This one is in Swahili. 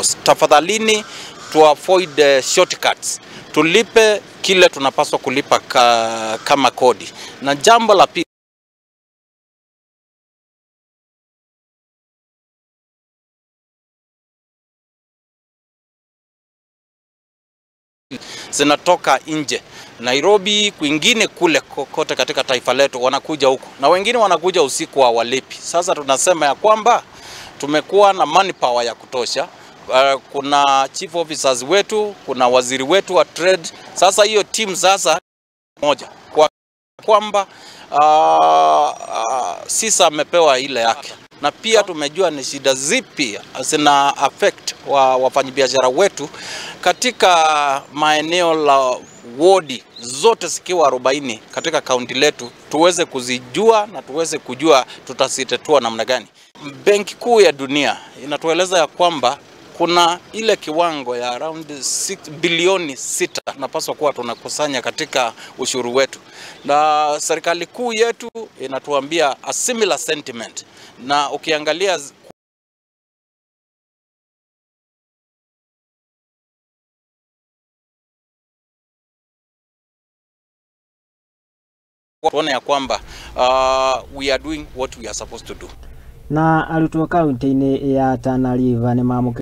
Tafadhalini to avoid shortcuts. Tulipe kile tunapaswa kulipa kama kodi. Na jambo la pili, zinatoka nje Nairobi, kwingine kule kote katika taifa letu, wanakuja huko na wengine wanakuja usiku wa walipi. Sasa tunasema ya kwamba tumekuwa na manpower ya kutosha. Kuna chief officers wetu, kuna waziri wetu wa trade. Sasa hiyo team sasa moja kwamba sisa amepewa ile yake, na pia tumejua ni shida zipi zina affect wafanyabiashara wetu katika maeneo la wodi zote zikiwa 40 katika kaunti letu, tuweze kuzijua na tuweze kujua tutasitetua namna gani. Benki Kuu ya Dunia inatueleza ya kwamba kuna ile kiwango ya around 6 bilioni 6 tunapaswa kuwa tunakusanya katika ushuru wetu, na serikali kuu yetu inatuambia a similar sentiment. Na ukiangalia tuone ya kwamba we are doing what we are supposed to do. Na arutuo kaunti-ini ya Tana River ni